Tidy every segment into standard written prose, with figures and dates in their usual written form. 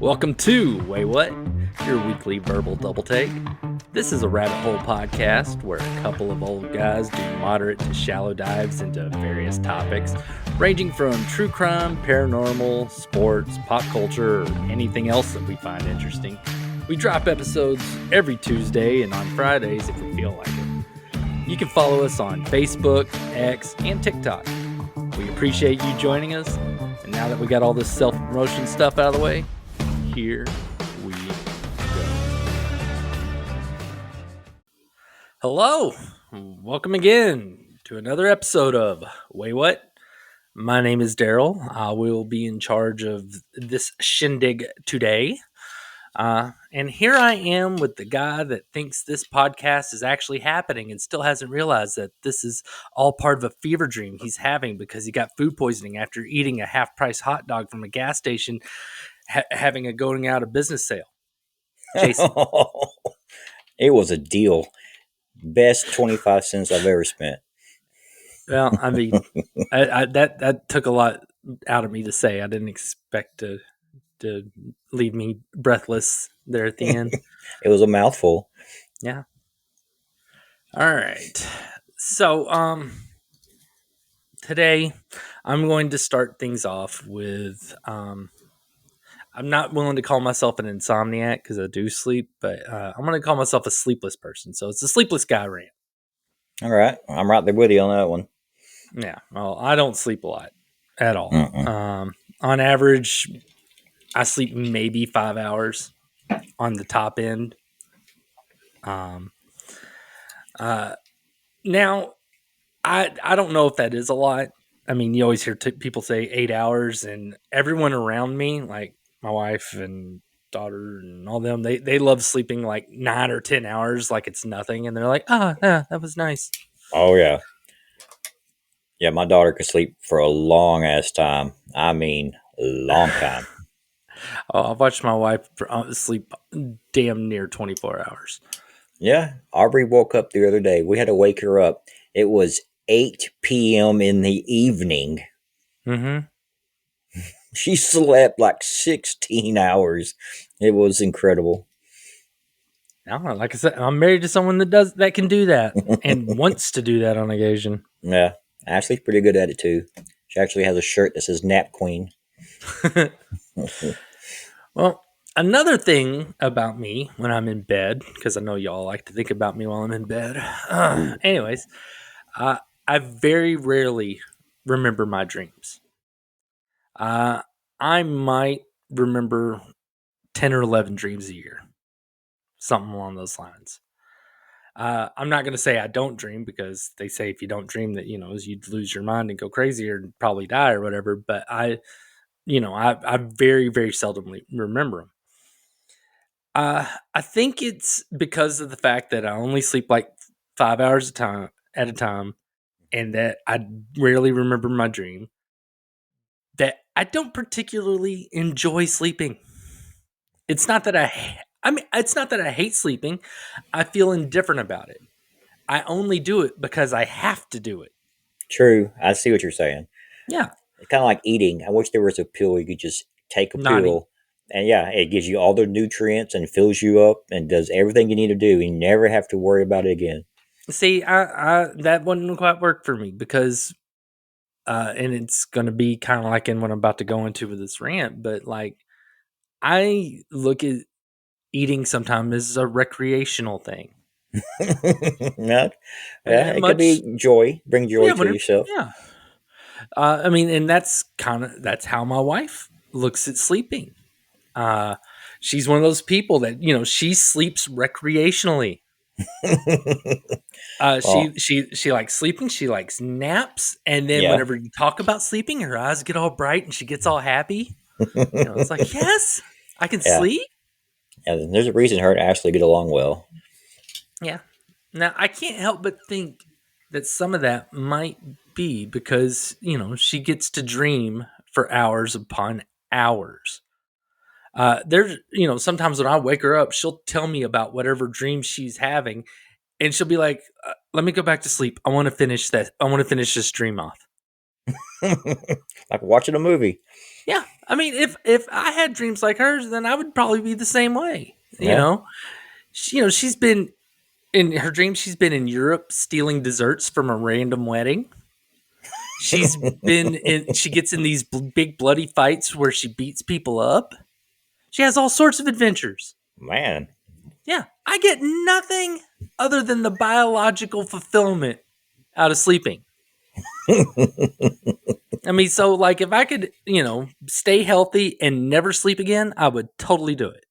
Welcome to Waywut, your weekly verbal double take. This is a rabbit hole podcast where a couple of old guys do moderate to shallow dives into various topics, ranging from true crime, paranormal, sports, pop culture, or anything else that we find interesting. We drop episodes every Tuesday and on Fridays if we feel like it. You can follow us on Facebook, X, and TikTok. We appreciate you joining us. And now that we got all this self-promotion stuff out of the way, here we go. Hello, welcome again to another episode of Waywut. My name is Darrell. I will be in charge of this shindig today. And here I am with the guy that thinks this podcast is actually happening and still hasn't realized that this is all part of a fever dream he's having because he got food poisoning after eating a half-price hot dog from a gas station having a going out of business sale. Jason. It was a deal. Best 25 cents I've ever spent. Well, I mean, that took a lot out of me to say. I didn't expect to leave me breathless there at the end. It was a mouthful. Yeah. All right. So, today I'm going to start things off with, I'm not willing to call myself an insomniac because I do sleep, but I'm going to call myself a sleepless person. So it's a sleepless guy rant. All right. I'm right there with you on that one. Yeah. Well, I don't sleep a lot at all. On average, I sleep maybe 5 hours on the top end. Now, I don't know if that is a lot. I mean, you always hear people say 8 hours, and everyone around me, like my wife and daughter and all them, they love sleeping like 9 or 10 hours like it's nothing. And they're like, oh, yeah, that was nice. Oh, yeah. Yeah, my daughter could sleep for a long ass time. I mean, a long time. I've watched my wife sleep damn near 24 hours. Yeah. Aubrey woke up the other day. We had to wake her up. It was 8 p.m. in the evening. Mm-hmm. She slept like 16 hours. It was incredible. Like I said, I'm married to someone that can do that and wants to do that on occasion. Yeah. Ashley's pretty good at it too. She actually has a shirt that says Nap Queen. Well, another thing about me when I'm in bed, because I know y'all like to think about me while I'm in bed. Anyways, I very rarely remember my dreams. I might remember 10 or 11 dreams a year. Something along those lines. I'm not going to say I don't dream because they say if you don't dream that, you'd lose your mind and go crazy or probably die or whatever. But I very, very seldomly remember them. I think it's because of the fact that I only sleep like 5 hours at a time, and that I rarely remember my dream, that I don't particularly enjoy sleeping. It's not that it's not that I hate sleeping. I feel indifferent about it. I only do it because I have to do it. True. I see what you're saying. Yeah. It's kind of like eating. I wish there was a pill you could just take a pill. And yeah, it gives you all the nutrients and fills you up and does everything you need to do. You never have to worry about it again. See, I that wouldn't quite work for me because, and it's going to be kind of like in what I'm about to go into with this rant, but like I look at eating sometimes as a recreational thing. Yeah, it could be joy. Bring joy to yourself. Yeah. I mean, and that's how my wife looks at sleeping. She's one of those people that, she sleeps recreationally. She likes sleeping. She likes naps. And then whenever you talk about sleeping, her eyes get all bright and she gets all happy. It's like, yes, I can sleep. Yeah, there's a reason her and Ashley get along well. Yeah. Now, I can't help but think that some of that might be because, she gets to dream for hours upon hours. There's, sometimes when I wake her up, she'll tell me about whatever dream she's having, and she'll be like, let me go back to sleep. I want to finish that. I want to finish this dream off. Like watching a movie. Yeah, I mean, if I had dreams like hers, then I would probably be the same way. Yeah. She's been in her dreams. She's been in Europe stealing desserts from a random wedding. She's been in. She gets in these big bloody fights where she beats people up. She has all sorts of adventures. Man. Yeah, I get nothing other than the biological fulfillment out of sleeping. I mean, so like if I could, stay healthy and never sleep again, I would totally do it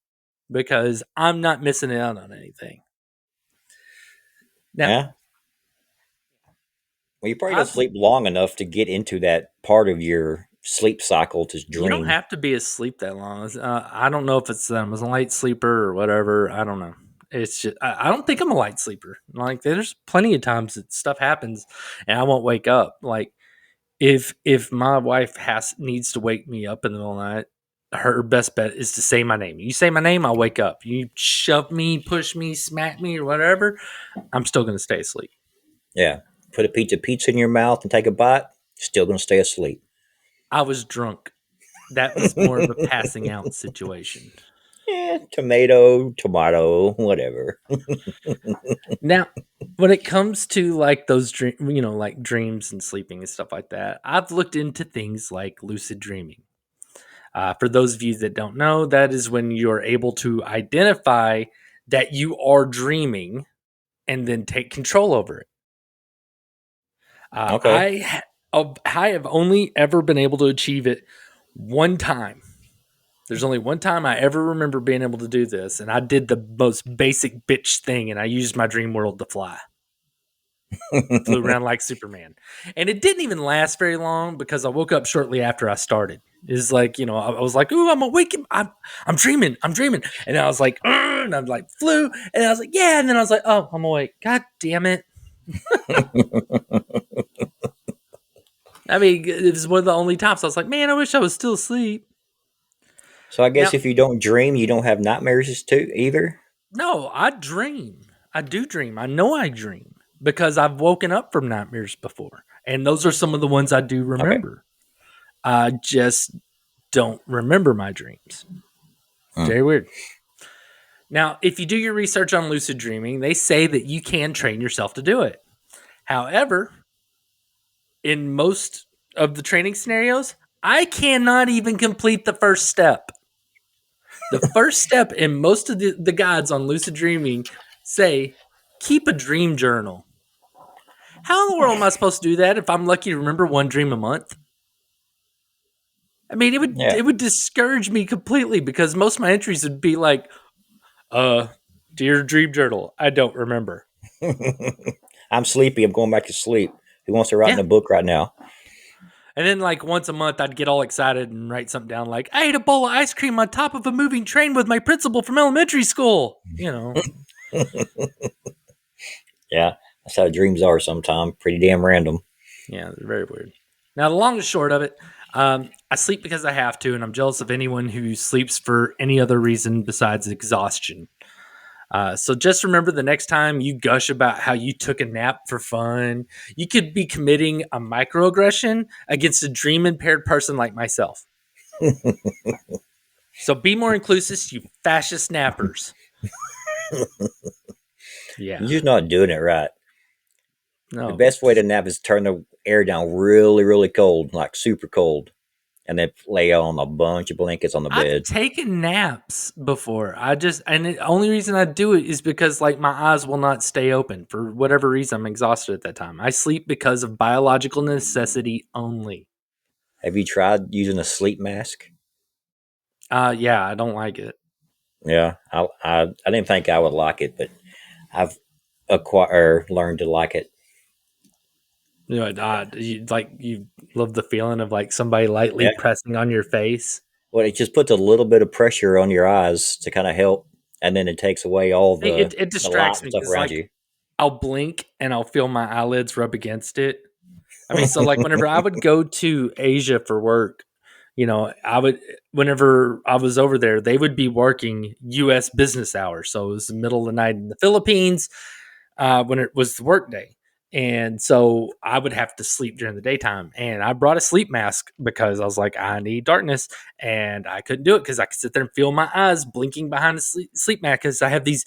because I'm not missing out on anything. Now, Yeah. Well, you probably don't I've sleep long enough to get into that part of your sleep cycle to you don't dream. have to be asleep that long. I don't know if it's I was a light sleeper or whatever. I don't know. It's just I don't think I'm a light sleeper. Like there's plenty of times that stuff happens and I won't wake up. Like if my wife needs to wake me up in the middle of the night, her best bet is to say my name. You say my name, I'll wake up. You shove me, push me, smack me, or whatever, I'm still gonna stay asleep. Yeah. Put a piece of pizza in your mouth and take a bite, still going to stay asleep. I was drunk. That was more of a passing out situation. Yeah, tomato, whatever. Now, when it comes to like those like dreams and sleeping and stuff like that, I've looked into things like lucid dreaming. For those of you that don't know, that is when you're able to identify that you are dreaming and then take control over it. Uh, Okay. I ha- I have only ever been able to achieve it one time. There's only one time I ever remember being able to do this, and I did the most basic bitch thing, and I used my dream world to fly. Flew around like Superman. And it didn't even last very long because I woke up shortly after I started. It's like, I was like, ooh, I'm awake. I'm dreaming. I'm dreaming. And I was like, and I'm like, flew. And I was like, yeah. And then I was like, oh, I'm awake. God damn it. I mean, it was one of the only times I was like, man, I wish I was still asleep. So I Now, guess if you don't dream, you don't have nightmares too either. no, I dream. I do dream. I know I dream because I've woken up from nightmares before. And those are some of the ones I do Okay. remember. I just don't remember my dreams. Hmm. Very weird. Now, if you do your research on lucid dreaming, they say that you can train yourself to do it. However, in most of the training scenarios, I cannot even complete the first step. The first step in most of the guides on lucid dreaming say keep a dream journal. How in the world am I supposed to do that if I'm lucky to remember one dream a month? I mean, it would Yeah. it would discourage me completely because most of my entries would be like, Uh, dear Dream Journal, I don't remember. I'm sleepy. I'm going back to sleep. Who wants to write in Yeah. a book right now? And then, like, once a month, I'd get all excited and write something down like, I ate a bowl of ice cream on top of a moving train with my principal from elementary school. Yeah, that's how dreams are sometimes. Pretty damn random. Yeah, they're very weird. Now, the long and short of it, I sleep because I have to, and I'm jealous of anyone who sleeps for any other reason besides exhaustion. So just remember the next time you gush about how you took a nap for fun, you could be committing a microaggression against a dream impaired person like myself. So be more inclusive, you fascist nappers. You're Yeah. just not doing it right. The No. best way to nap is turn the air down really, really cold, like super cold, and then lay on a bunch of blankets on the I've bed. taken naps before. And the only reason I do it is because like my eyes will not stay open for whatever reason. I'm exhausted at that time. I sleep because of biological necessity only. Have you tried using a sleep mask? Yeah, I don't like it. Yeah, I didn't think I would like it, but I've acquired learned to like it. You love the feeling of like somebody lightly Yeah. pressing on your face. Well, it just puts a little bit of pressure on your eyes to kind of help, and then it takes away all It the light distracts and me stuff because around like you. I'll blink and I'll feel my eyelids rub against it. I mean, so like whenever I would go to Asia for work, I would whenever I was over there, they would be working U.S. business hours, so it was the middle of the night in the Philippines when it was the work day. And so I would have to sleep during the daytime. And I brought a sleep mask because I was like, I need darkness. And I couldn't do it because I could sit there and feel my eyes blinking behind the sleep mask because I have these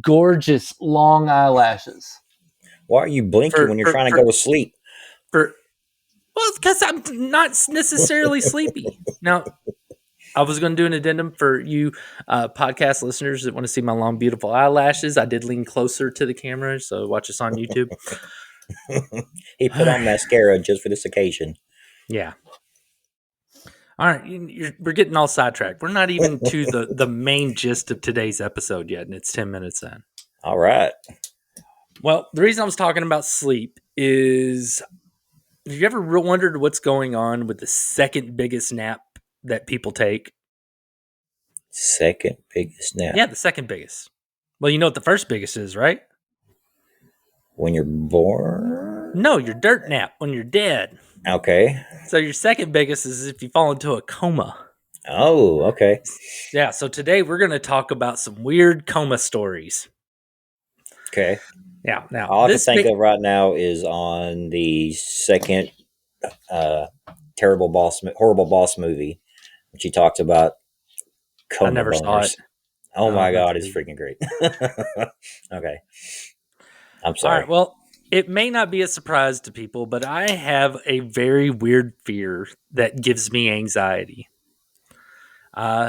gorgeous long eyelashes. Why are you blinking For, when you're for, trying to for, go to sleep? for Well, it's because I'm not necessarily sleepy. Now, I was going to do an addendum for you podcast listeners that want to see my long, beautiful eyelashes. I did lean closer to the camera, so watch us on YouTube. He put on mascara just for this occasion. Yeah. All right, we're getting all sidetracked. We're not even to the main gist of today's episode yet, and it's 10 minutes in. All right. Well, the reason I was talking about sleep is, have you ever wondered what's going on with the second biggest nap that people take? Second biggest nap. Yeah, the second biggest. Well, you know what the first biggest is, right? When you're born? No, your dirt nap when you're dead. Okay. So your second biggest is if you fall into a coma. Oh, okay. Yeah, so today we're going to talk about some weird coma stories. Okay. Yeah, now all I can think of right now is on the second horrible boss movie, which he talks about I coma never saw it. boners. Oh No, my that's god, it's crazy. freaking great. Okay. I'm All sorry. right, well, it may not be a surprise to people, but I have a very weird fear that gives me anxiety.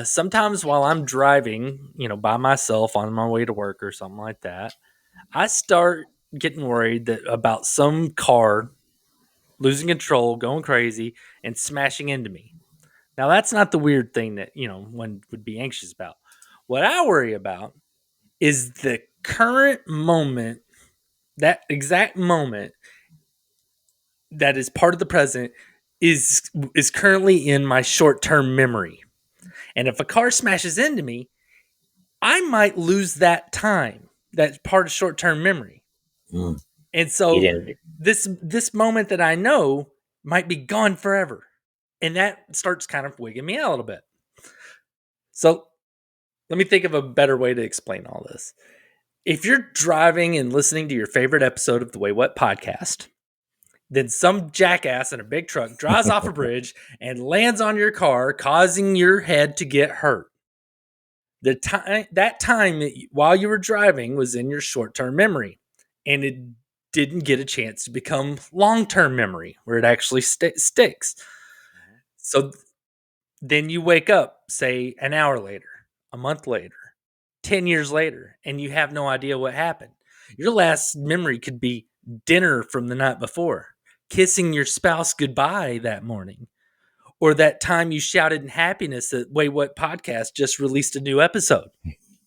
Sometimes while I'm driving, by myself on my way to work or something like that, I start getting worried about some car losing control, going crazy, and smashing into me. Now, that's not the weird thing that, one would be anxious about. What I worry about is the current moment, that exact moment that is part of the present is currently in my short-term memory. And if a car smashes into me, I might lose that time. That's part of short-term memory. Mm. And You so didn't. this moment that I know might be gone forever. And that starts kind of wigging me out a little bit. So let me think of a better way to explain all this. If you're driving and listening to your favorite episode of the Waywut podcast, then some jackass in a big truck drives off a bridge and lands on your car, causing your head to get hurt. That time while you were driving was in your short-term memory, and it didn't get a chance to become long-term memory where it actually sticks. So then you wake up, say an hour later, a month later, 10 years later, and you have no idea what happened. Your last memory could be dinner from the night before, kissing your spouse goodbye that morning, or that time you shouted in happiness that Waywut podcast just released a new episode.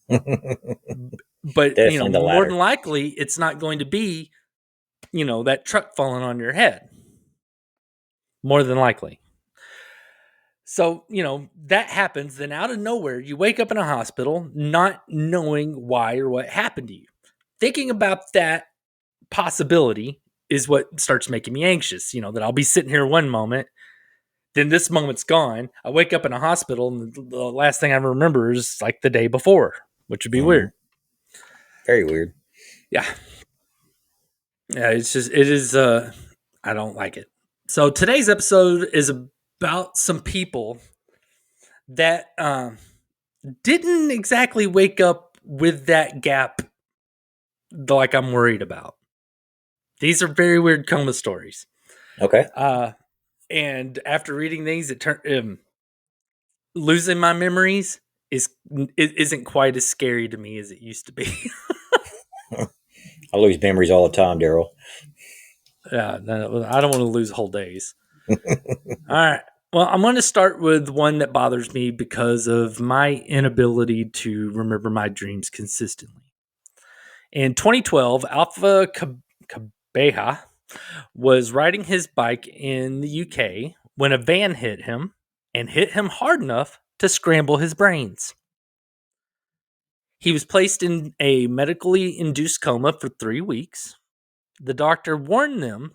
But, Definitely the more than latter. likely, it's not going to be, that truck falling on your head. More than likely. So, that happens. Then out of nowhere, you wake up in a hospital not knowing why or what happened to you. Thinking about that possibility is what starts making me anxious. That I'll be sitting here one moment, then this moment's gone. I wake up in a hospital, and the last thing I remember is like the day before, which would be weird. Very weird. Yeah. Yeah, it is, I don't like it. So today's episode is about some people that didn't exactly wake up with that gap like I'm worried about. These are very weird coma stories. Okay. And after reading these, it turned losing my memories isn't quite as scary to me as it used to be. I lose memories all the time, Darrell. Yeah, no, I don't want to lose whole days. All right. Well, I'm going to start with one that bothers me because of my inability to remember my dreams consistently. In 2012, Alpha Cabeja was riding his bike in the UK when a van hit him and hit him hard enough to scramble his brains. He was placed in a medically induced coma for 3 weeks. The doctor warned them,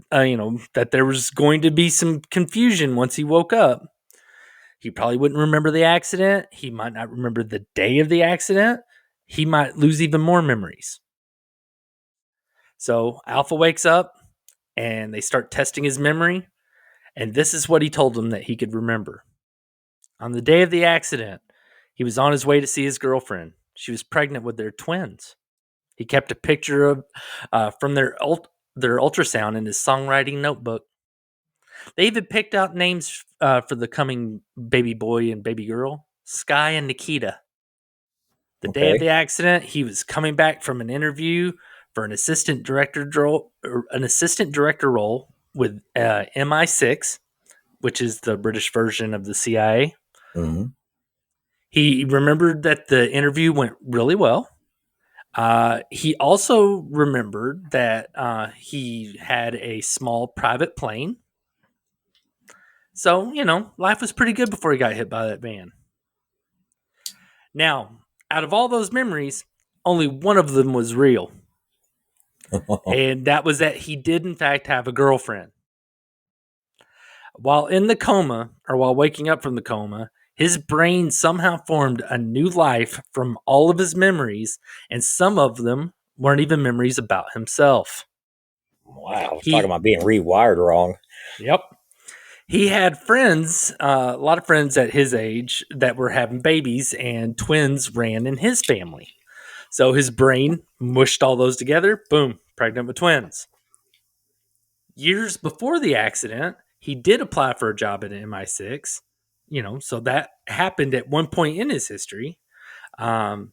that there was going to be some confusion once he woke up. He probably wouldn't remember the accident. He might not remember the day of the accident. He might lose even more memories. So Alpha wakes up and they start testing his memory. And this is what he told them that he could remember. On the day of the accident, he was on his way to see his girlfriend. She was pregnant with their twins. He kept a picture of from their ultrasound in his songwriting notebook. They even picked out names for the coming baby boy and baby girl, Sky and Nikita. The day of Okay. the accident, he was coming back from an interview for an assistant director role with MI6, which is the British version of the CIA. Mm-hmm. He remembered that the interview went really well. He also remembered that he had a small private plane. So, life was pretty good before he got hit by that van. Now, out of all those memories, only one of them was real. And that was that he did, in fact, have a girlfriend. While in the coma, or while waking up from the coma, his brain somehow formed a new life from all of his memories, and some of them weren't even memories about himself. Wow. Talking He, about being rewired wrong. yep, he had friends, a lot of friends at his age that were having babies, and twins ran in his family. So his brain mushed all those together. Boom, pregnant with twins. Years before the accident, he did apply for a job at MI6. So that happened at one point in his history. Um,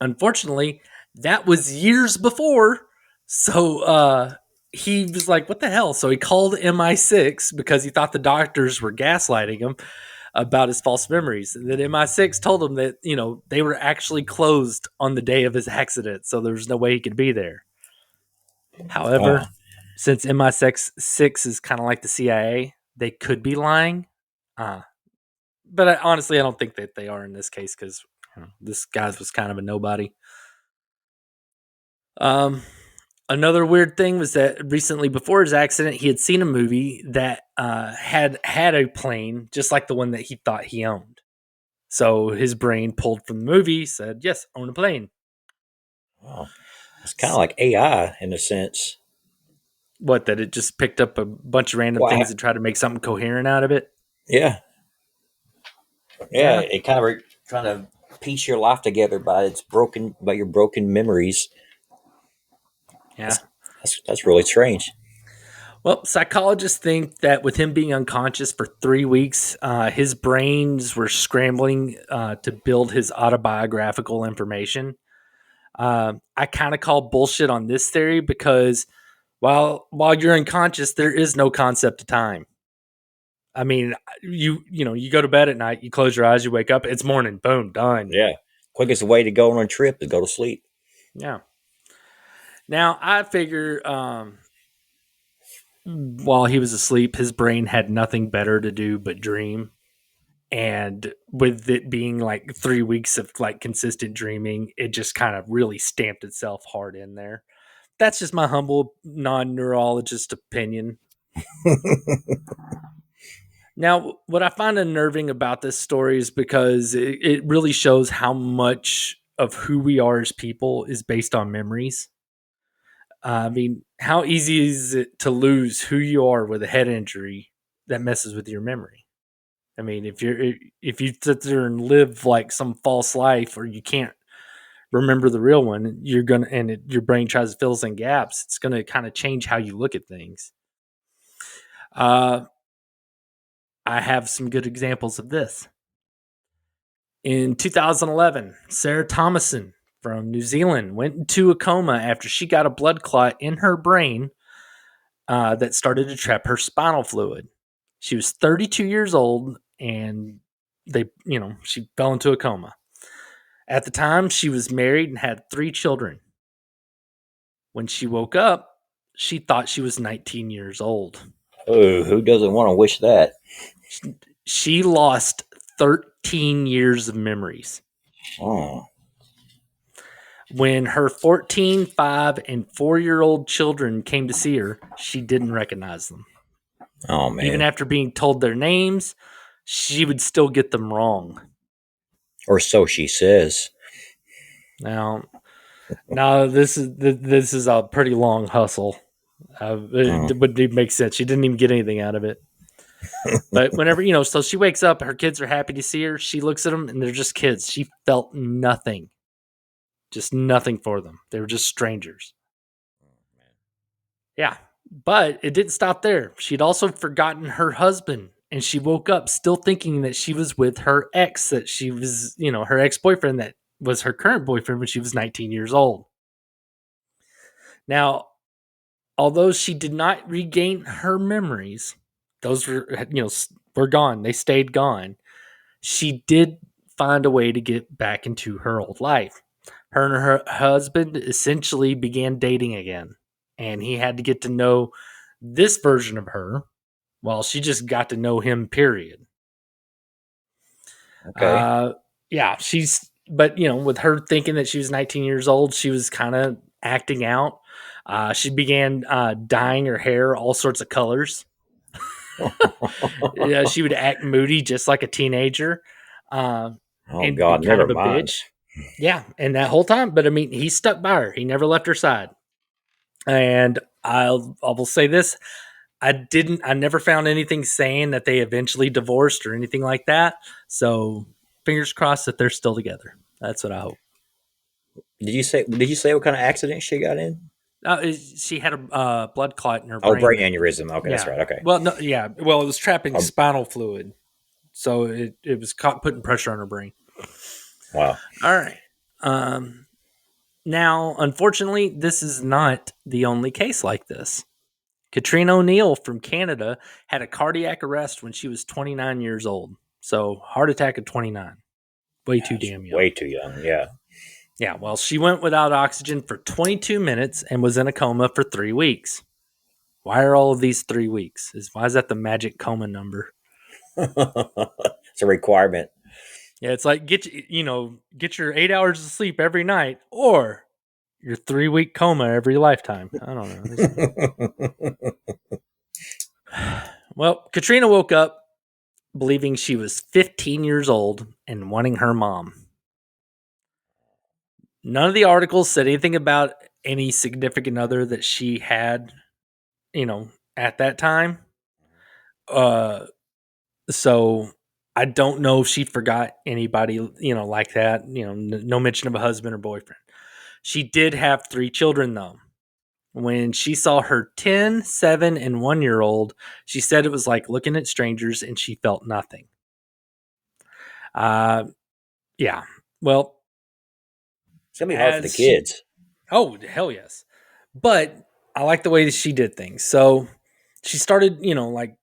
Unfortunately, that was years before. So he was like, what the hell? So he called MI6 because he thought the doctors were gaslighting him about his false memories. And then MI6 told him that, they were actually closed on the day of his accident. So there was no way he could be there. However, Wow. since MI6 is kind of like the CIA, they could be lying. Uh, but honestly, I don't think that they are in this case because this guy was kind of a nobody. Um, Another weird thing was that recently, before his accident, he had seen a movie that had a plane just like the one that he thought he owned. So his brain pulled from the movie, said, "Yes, own a plane." Wow. It's kind of like AI in a sense. What, that it just picked up a bunch of random Wow. things and tried to make something coherent out of it? Yeah. Yeah. Yeah, It kind of trying to piece your life together by your broken memories. yeah. That's really strange. Well, psychologists think that with him being unconscious for 3 weeks, his brains were scrambling to build his autobiographical information. I kind of call bullshit on this theory because while you're unconscious, there is no concept of time. I mean, you go to bed at night, you close your eyes, you wake up, it's morning, boom, done. Yeah. Quickest way to go on a trip is go to sleep. Yeah. Now I figure while he was asleep, his brain had nothing better to do but dream. And with it being like 3 weeks of like consistent dreaming, it just kind of really stamped itself hard in there. That's just my humble non-neurologist opinion. Now, what I find unnerving about this story is because it really shows how much of who we are as people is based on memories. I mean, how easy is it to lose who you are with a head injury that messes with your memory? I mean, if you sit there and live like some false life, or you can't remember the real one, your brain tries to fill in gaps. It's gonna kind of change how you look at things. Uh, I have some good examples of this. In 2011, Sarah Thomason from New Zealand went into a coma after she got a blood clot in her brain that started to trap her spinal fluid. She was 32 years old, and she fell into a coma. At the time, she was married and had 3 children. When she woke up, she thought she was 19 years old. Oh, who doesn't want to wish that? She lost 13 years of memories. Oh, When her 14, 5, and 4-year-old children came to see her, she didn't recognize them. oh Even man. after being told their names, she would still get them wrong. Or so she says. Now, No, this is a pretty long hustle. Mm. It wouldn't even make sense. She didn't even get anything out of it. But whenever so she wakes up, her kids are happy to see her. She looks at them, and they're just kids. She felt nothing, just nothing for them. They were just strangers. Yeah, but it didn't stop there. She'd also forgotten her husband, and she woke up still thinking that she was with her ex, that she was, her ex boyfriend that was her current boyfriend when she was 19 years old. Now, although she did not regain her memories, those were gone. They stayed gone. She did find a way to get back into her old life. Her and her husband essentially began dating again, and he had to get to know this version of her while she just got to know him, period. Okay. Uh, yeah, but with her thinking that she was 19 years old, she was kind of acting out. She began dyeing her hair all sorts of colors. Yeah, she would act moody just like a teenager, uh, Oh and be God, kind never of a mind. bitch. Yeah, and that whole time, but I mean, he stuck by her. He never left her side. And I will say this: I never found anything saying that they eventually divorced or anything like that. So fingers crossed that they're still together. That's what I hope. Did you say what kind of accident she got in? She had a blood clot in her Oh, brain brain that, aneurysm. Okay, that's yeah. right. Okay. Well, no, yeah. Well, it was trapping Um, spinal fluid, so it was caught putting pressure on her brain. wow. All right. Um, Now, unfortunately, this is not the only case like this. Katrina O'Neill from Canada had a cardiac arrest when she was 29 years old. So, heart attack at 29. Way too That's damn young. way too young. Yeah. Yeah, well, she went without oxygen for 22 minutes and was in a coma for 3 weeks. Why are all of these 3 weeks? Why is that the magic coma number? It's a requirement. Yeah, it's like get your 8 hours of sleep every night, or your 3 week coma every lifetime. I don't know. Well, Katrina woke up believing she was 15 years old and wanting her mom. None of the articles said anything about any significant other that she had, at that time. Uh, so I don't know if she forgot anybody, like that. No mention of a husband or boyfriend. She did have 3 children, though. When she saw her 10, 7, and 1 year old, she said it was like looking at strangers and she felt nothing. Uh, yeah. Well, It's gonna be hard for the as she, kids. oh, hell yes. But I like the way that she did things. So she started, like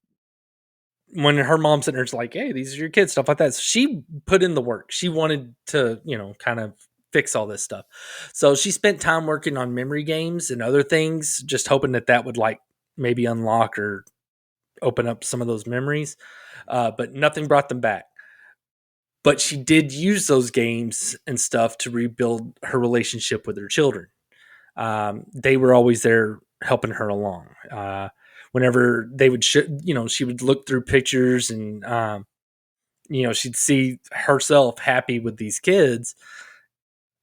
when her mom sitting there's like, hey, these are your kids, stuff like that. So she put in the work. She wanted to, kind of fix all this stuff. So she spent time working on memory games and other things, just hoping that that would like maybe unlock or open up some of those memories. But nothing brought them back. But she did use those games and stuff to rebuild her relationship with her children. They were always there helping her along. Whenever they would, she would look through pictures and, she'd see herself happy with these kids,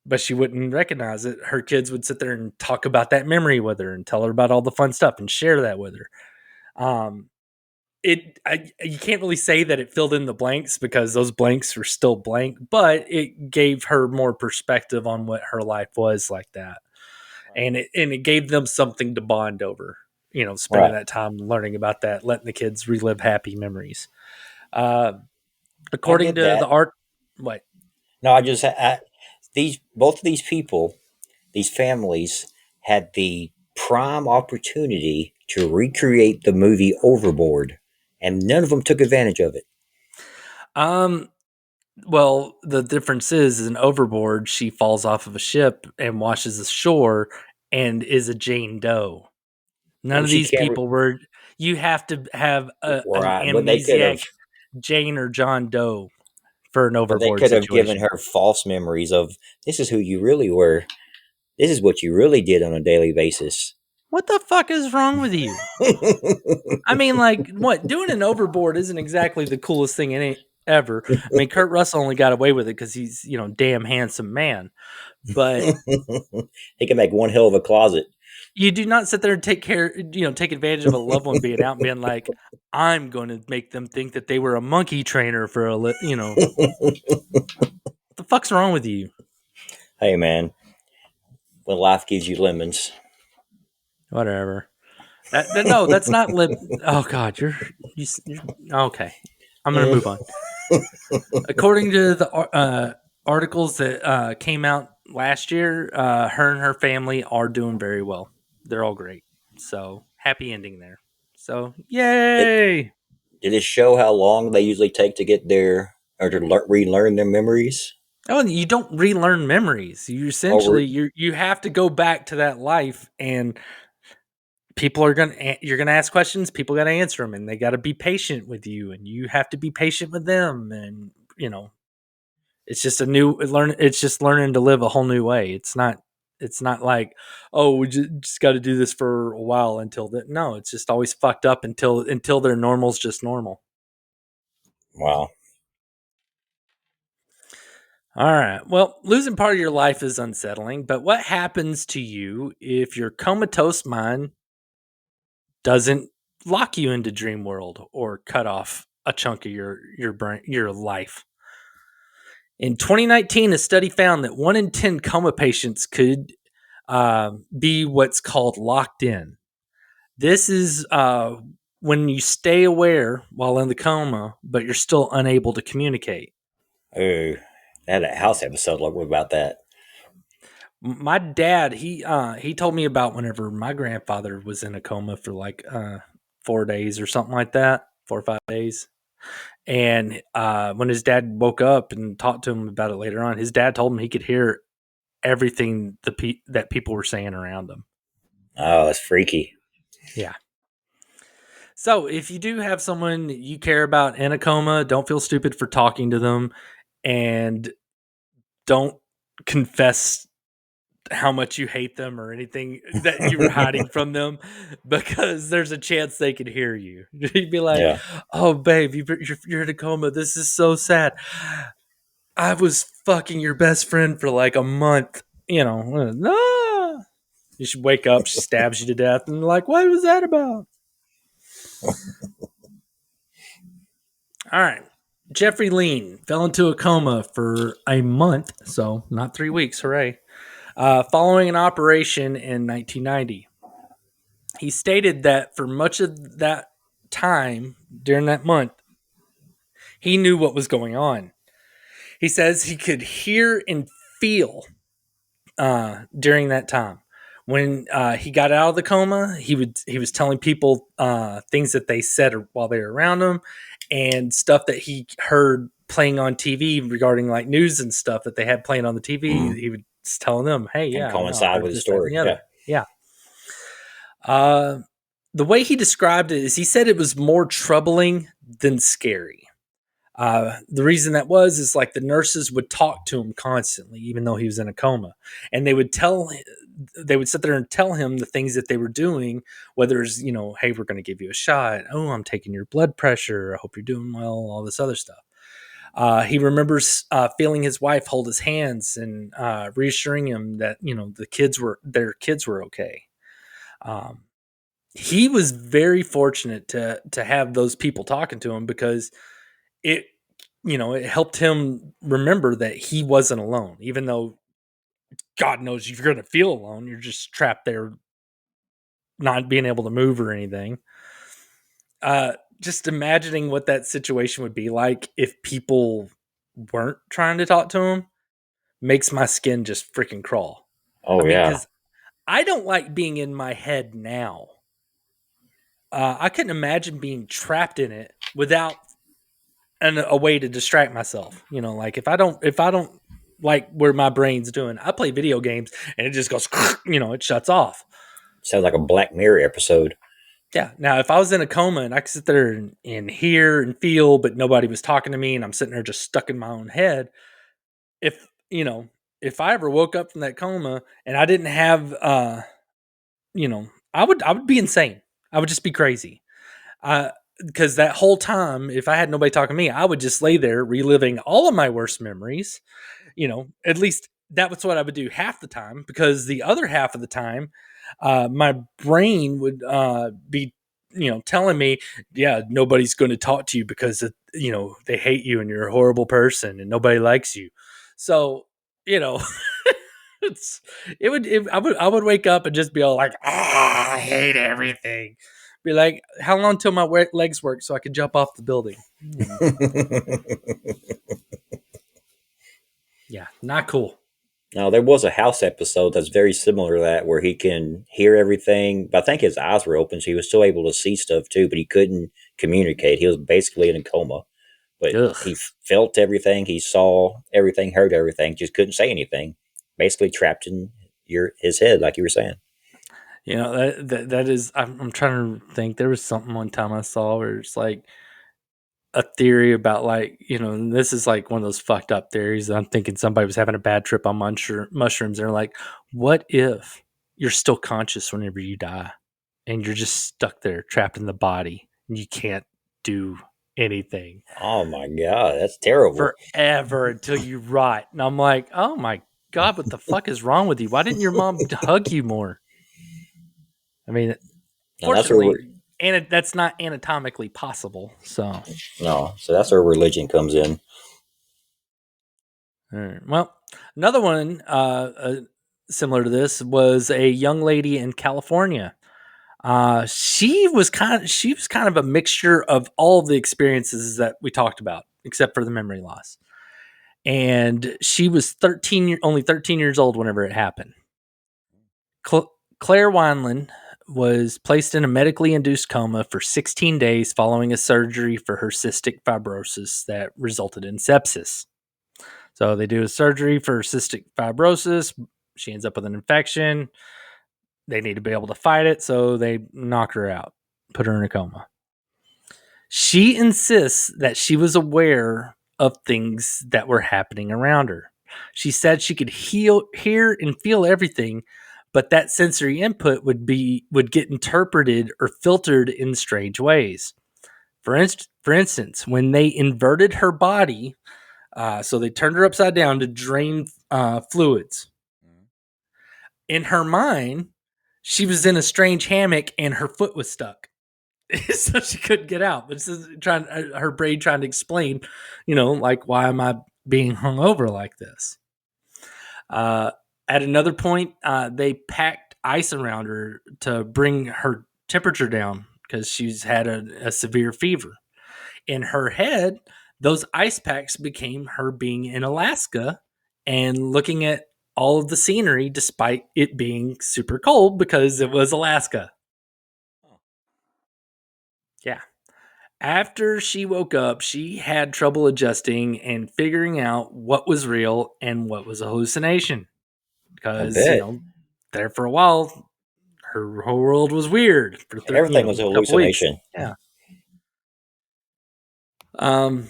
but she wouldn't recognize it. Her kids would sit there and talk about that memory with her and tell her about all the fun stuff and share that with her. Um, you can't really say that it filled in the blanks because those blanks were still blank, but it gave her more perspective on what her life was like that, and it gave them something to bond over. Spending Right. that time learning about that, letting the kids relive happy memories. Uh, I According get to the that. art, what? No, these both of these people, these families, had the prime opportunity to recreate the movie Overboard, and none of them took advantage of it. Um, well, the difference is in Overboard, she falls off of a ship and washes ashore and is a Jane Doe. None Well, of she these can't. people were. You have to have an Right, but they could have. amnesiac Jane or John Doe for an But they Overboard could have given situation. her false memories of this is who you really were. This is what you really did on a daily basis. What the fuck is wrong with you? I mean, like, what? Doing an Overboard isn't exactly the coolest thing in it. ever. I mean, Kurt Russell only got away with it because he's, damn handsome man. But He can make one hell of a closet. you do not sit there and take advantage of a loved one being out and being like, I'm going to make them think that they were a monkey trainer for what the fuck's wrong with you? Hey, man, when life gives you lemons. Whatever. No, that's not Oh God, you're okay. I'm gonna move on. According to the articles that came out last year, her and her family are doing very well. They're all great. So happy ending there. So It, yay! did it show how long they usually take to get their or to relearn their memories? Oh, and you don't relearn memories. You Or essentially you have to go back to that life, and you're gonna ask questions. People got to answer them, and they got to be patient with you, and you have to be patient with them, and it's just it's just learning to live a whole new way. It's not like, oh, we just got to do this for a while until that. No, it's just always fucked up until their normal's just normal. wow, All right. Well, losing part of your life is unsettling, but what happens to you if your comatose mind doesn't lock you into dream world or cut off a chunk of your brain, your life? In 2019, a study found that 1 in 10 coma patients could be what's called locked in. This is when you stay aware while in the coma, but you're still unable to communicate. oh, I had a house episode about that. My dad, he told me about whenever my grandfather was in a coma for like 4 days or something like that, 4 or 5 days. And when his dad woke up and talked to him about it later on, his dad told him he could hear everything that people were saying around him. Oh, that's freaky. Yeah. So if you do have someone that you care about in a coma, don't feel stupid for talking to them, and don't confess how much you hate them or anything that you were hiding from them, because there's a chance they could hear you. You'd be like, Yeah. "Oh, babe, you're in a coma. This is so sad. I was fucking your best friend for like a month. No." You should wake up. She stabs you to death, and like, what was that about? All right. Jeffrey Lean fell into a coma for a month, so not 3 weeks. Hooray. Following an operation in 1990. He stated that for much of that time during that month, he knew what was going on. He says he could hear and feel during that time. When he got out of the coma, he was telling people things that they said while they were around him, and stuff that he heard playing on TV regarding like news and stuff that they had playing on the TV. He was telling them, "Hey, Can yeah, I know, I coincide heard with the this, that, and story. the Yeah. other." Yeah. Uh, the way he described it is he said it was more troubling than scary. The reason that is like the nurses would talk to him constantly, even though he was in a coma, and they would sit there and tell him the things that they were doing, whether it's, hey, we're going to give you a shot. Oh, I'm taking your blood pressure. I hope you're doing well. All this other stuff. He remembers feeling his wife hold his hands and reassuring him that, their kids were okay. He was very fortunate to have those people talking to him, because it helped him remember that he wasn't alone, even though God knows if you're going to feel alone, you're just trapped there, not being able to move or anything. Just imagining what that situation would be like if people weren't trying to talk to him makes my skin just freaking crawl. I Oh mean, yeah. because I don't like being in my head now. I couldn't imagine being trapped in it without a way to distract myself. Like if I don't like where my brain's doing, I play video games and it just goes, it shuts off. Sounds like a Black Mirror episode. Yeah. Now, if I was in a coma and I could sit there and hear and feel, but nobody was talking to me and I'm sitting there just stuck in my own head, if, if I ever woke up from that coma and I didn't have, I would be insane. I would just be crazy. because that whole time, if I had nobody talking to me, I would just lay there reliving all of my worst memories. At least that was what I would do half the time, because the other half of the time, my brain would be, telling me, yeah, nobody's going to talk to you because, they hate you and you're a horrible person and nobody likes you. So, you know, it's, I would wake up and just be all like, I hate everything. Be like, how long till my legs work so I can jump off the building? Yeah, not cool. Now there was a house episode that's very similar to that, where he can hear everything, but I think his eyes were open, so he was still able to see stuff too, but he couldn't communicate. He was basically in a coma, but Ugh. he felt everything, he saw everything, heard everything, just couldn't say anything. Basically trapped in his head, like you were saying. That is. I'm trying to think. There was something one time I saw where it's like a theory about, like, and this is like one of those fucked up theories. I'm thinking somebody was having a bad trip on mushrooms. They're like, what if you're still conscious whenever you die, and you're just stuck there, trapped in the body, and you can't do anything Oh my god, that's terrible. forever until you rot? And I'm like, oh my god, what the fuck is wrong with you? Why didn't your mom hug you more? I mean, Now that's where fortunately, and that's not anatomically possible. So, no, so that's where religion comes in. all right. Well, another one similar to this was a young lady in California. She was kind of a mixture of all the experiences that we talked about, except for the memory loss. And she was only 13 years old whenever it happened. Claire Wineland was placed in a medically induced coma for 16 days following a surgery for her cystic fibrosis that resulted in sepsis. So they do a surgery for cystic fibrosis. She ends up with an infection. They need to be able to fight it, so they knock her out, put her in a coma. She insists that she was aware of things that were happening around her. She said she could hear and feel everything, but that sensory input would get interpreted or filtered in strange ways. For instance, when they inverted her body, so they turned her upside down to drain fluids. In her mind, she was in a strange hammock and her foot was stuck. So she couldn't get out. But this is her brain trying to explain, like, why am I being hung over like this? Uh, at another point, they packed ice around her to bring her temperature down because she's had a severe fever. In her head, those ice packs became her being in Alaska and looking at all of the scenery despite it being super cold because it was Alaska. Yeah. After she woke up, she had trouble adjusting and figuring out what was real and what was a hallucination. I Because, bet there for a while, her whole world was weird for everything was a a couple weeks. hallucination. Yeah. Um,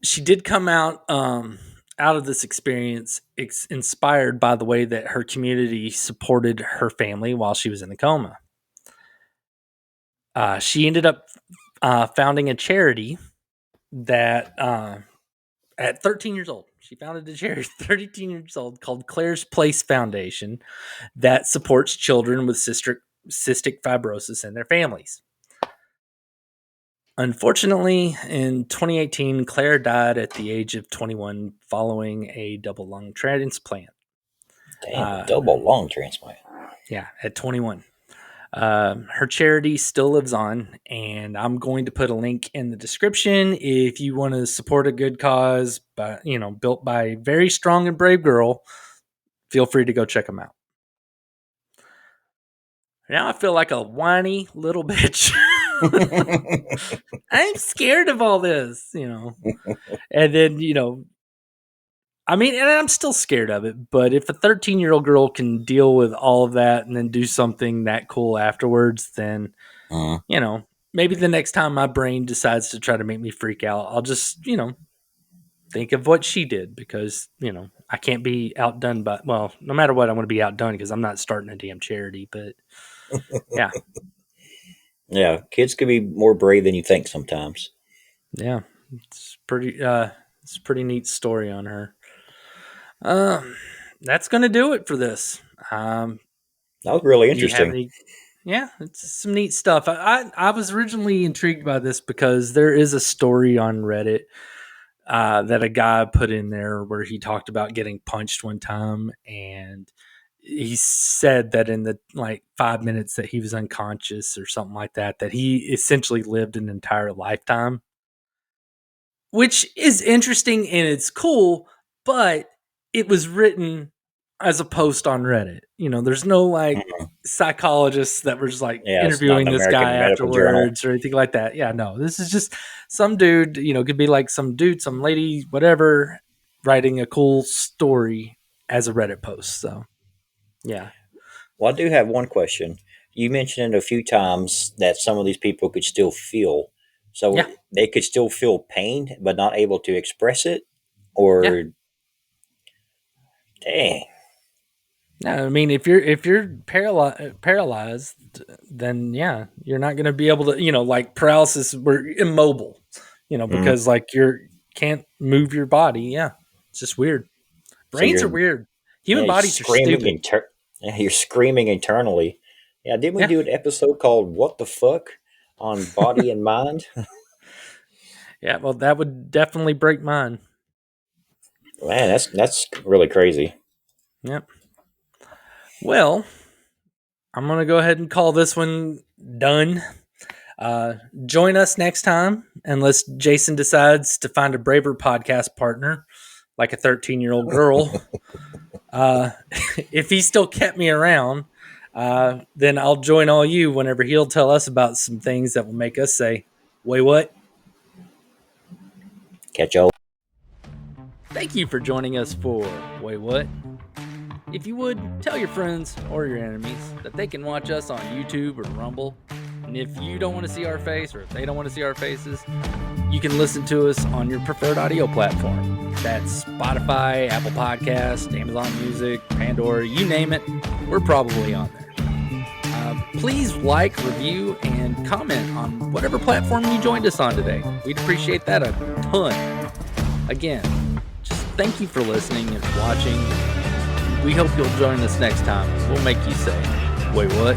she did come out of this experience inspired by the way that her community supported her family while she was in the coma. She ended up founding a charity that at 13 years old, she founded a charity 13 years old called Claire's Place Foundation that supports children with cystic fibrosis and their families. Unfortunately, in 2018, Claire died at the age of 21 following a double lung transplant. Damn, a Uh, double lung transplant. yeah, at 21. Her charity still lives on, and I'm going to put a link in the description if you want to support a good cause, but built by a very strong and brave girl. Feel free to go check them out. Now I feel like a whiny little bitch. I'm scared of all this, and then I mean, and I'm still scared of it, but if a 13-year-old girl can deal with all of that and then do something that cool afterwards, then uh, you know, maybe the next time my brain decides to try to make me freak out, I'll just, think of what she did because, I can't be outdone by, well, no matter what, I'm going to be outdone because I'm not starting a damn charity. But yeah. Yeah, kids can be more brave than you think sometimes. Yeah, it's a pretty neat story on her. Um, that's gonna do it for this. That was really Do you have interesting. any? Yeah, it's some neat stuff. I was originally intrigued by this because there is a story on Reddit that a guy put in there where he talked about getting punched one time, and he said that in the like 5 minutes that he was unconscious or something like that, that he essentially lived an entire lifetime, which is interesting and it's cool, but it was written as a post on Reddit. There's no like Mhm. psychologists that were just like Yeah, it's not interviewing an this guy American Medical Journal. afterwards or anything like that. Yeah, no, this is just some dude, could be like some dude, some lady, whatever, writing a cool story as a Reddit post. So, yeah. Well, I do have one question. You mentioned it a few times that some of these people could still feel. So Yeah. they could still feel pain, but not able to express it? Yeah. Or, dang. Yeah, I mean, if you're paralyzed, then yeah, you're not going to be able to, like paralysis, we're immobile, Mhm. because like you're can't move your body. Yeah, it's just weird. So Brains are you're, weird. Human yeah, you're bodies are screaming, stupid. yeah, you're screaming internally. Yeah, didn't we Yeah, do an episode called What the Fuck on body and mind? yeah. Well, that would definitely break mine. Man, that's really crazy. Yep. Well, I'm gonna go ahead and call this one done. Uh, Join us next time, unless Jason decides to find a braver podcast partner, like a 13-year-old girl. Uh, if he still kept me around, then I'll join all you whenever he'll tell us about some things that will make us say, "Wait, what?" Catch y'all. Thank you for joining us for Wait, What? If you would, tell your friends or your enemies that they can watch us on YouTube or Rumble. And if you don't want to see our face, or if they don't want to see our faces, you can listen to us on your preferred audio platform. That's Spotify, Apple Podcast, Amazon Music, Pandora, you name it, we're probably on there. Please like, review, and comment on whatever platform you joined us on today. We'd appreciate that a ton. Again, just thank you for listening and watching. We hope you'll join us next time. We'll make you say, "Wait, what?"